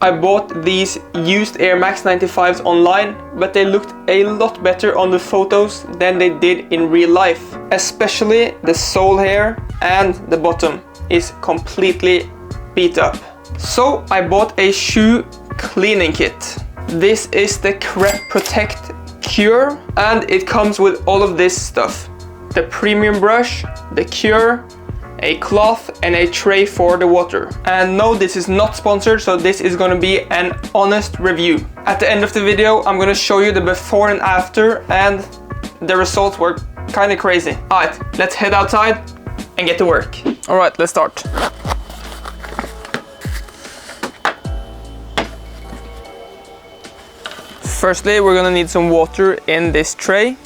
I bought these used Air Max 95s online, but they looked a lot better on the photos than they did in real life. Especially the sole here and the bottom is completely beat up. So I bought a shoe cleaning kit. This is the Crep Protect Cure, and it comes with all of this stuff. The premium brush, the cure, a cloth, and a tray for the water. And no, this is not sponsored, so this is gonna be an honest review. At the end of the video, I'm gonna show you the before and after, and the results were kinda crazy. Alright, let's head outside and get to work. Alright, let's start. Firstly, we're gonna need some water in this tray.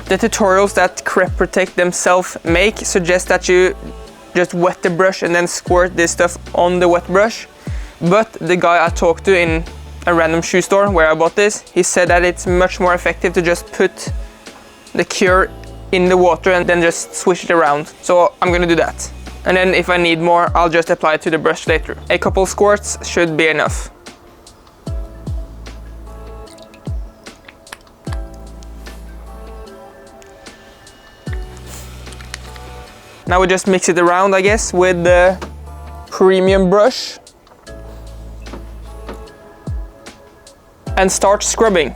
The tutorials that Crep Protect themselves make suggest that you just wet the brush and then squirt this stuff on the wet brush. But the guy I talked to in a random shoe store where I bought this, he said that it's much more effective to just put the cure in the water and then just swish it around. So I'm gonna do that. And then if I need more, I'll just apply it to the brush later. A couple squirts should be enough. Now we just mix it around, I guess, with the premium brush. And start scrubbing.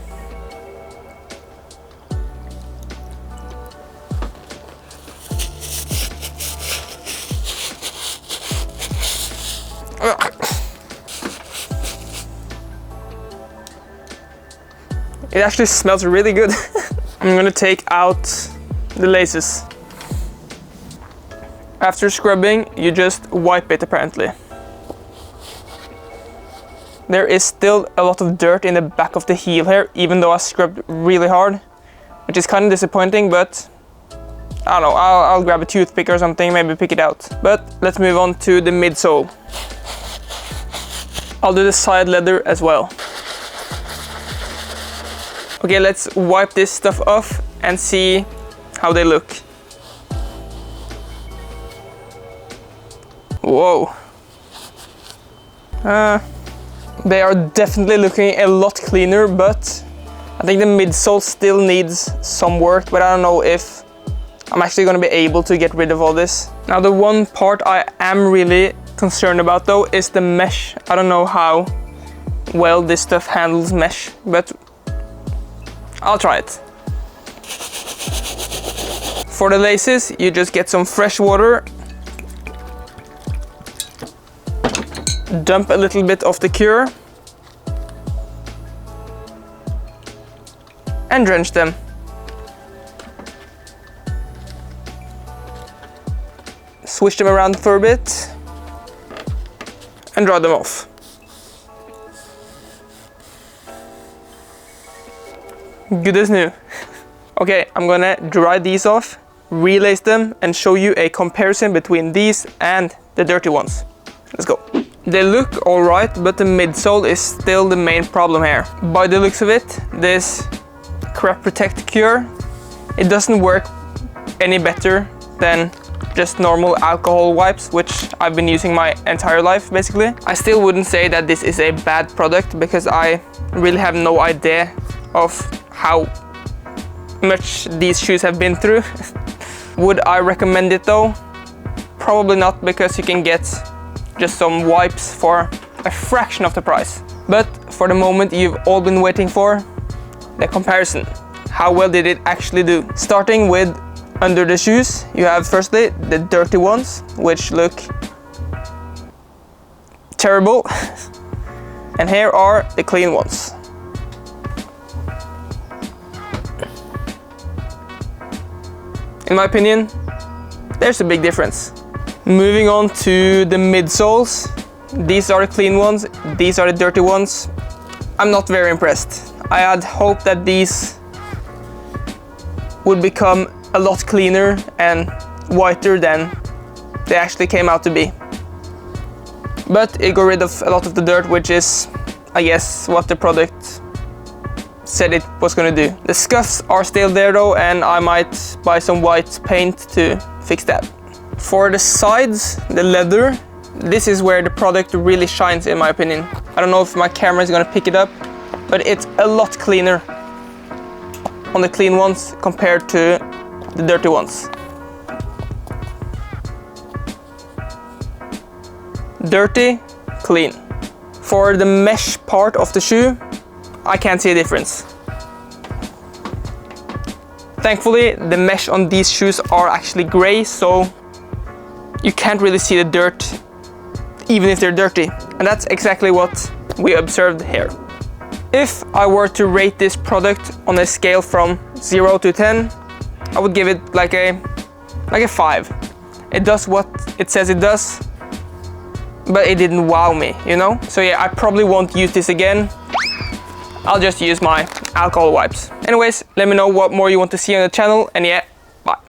It actually smells really good. I'm gonna take out the laces. After scrubbing, you just wipe it apparently. There is still a lot of dirt in the back of the heel here, even though I scrubbed really hard, which is kind of disappointing, but I don't know, I'll grab a toothpick or something, maybe pick it out. But let's move on to the midsole. I'll do the side leather as well. Okay, let's wipe this stuff off and see how they look. Whoa. They are definitely looking a lot cleaner, but I think the midsole still needs some work, but I don't know if I'm actually going to be able to get rid of all this. Now, the one part I am really concerned about though is the mesh. I don't know how well this stuff handles mesh, but I'll try it. For the laces, you just get some fresh water, dump a little bit of the cure, and drench them. Swish them around for a bit and dry them off. Good as new. Okay, I'm gonna dry these off, relace them, and show you a comparison between these and the dirty ones. Let's go. They look alright, but the midsole is still the main problem here. By the looks of it, this Crep Protect Cure, it doesn't work any better than just normal alcohol wipes, which I've been using my entire life basically. I still wouldn't say that this is a bad product because I really have no idea of how much these shoes have been through. Would I recommend it though? Probably not, because you can get just some wipes for a fraction of the price. But for the moment you've all been waiting for, the comparison. How well did it actually do? Starting with under the shoes, you have firstly the dirty ones, which look terrible. And here are the clean ones. In my opinion, there's a big difference. Moving on to the midsoles. These are the clean ones, these are the dirty ones. I'm not very impressed. I had hoped that these would become a lot cleaner and whiter than they actually came out to be. But it got rid of a lot of the dirt, which is, I guess, what the product said it was gonna do. The scuffs are still there though, and I might buy some white paint to fix that. For the sides, the leather, this is where the product really shines in my opinion. I don't know if my camera is gonna pick it up, but it's a lot cleaner on the clean ones compared to the dirty ones. Dirty, clean. For the mesh part of the shoe, I can't see a difference. Thankfully, the mesh on these shoes are actually gray, so you can't really see the dirt even if they're dirty. And that's exactly what we observed here. If I were to rate this product on a scale from 0 to 10, I would give it like a 5. It does what it says it does, but it didn't wow me, you know? So yeah, I probably won't use this again. I'll just use my alcohol wipes. Anyways, let me know what more you want to see on the channel, and yeah,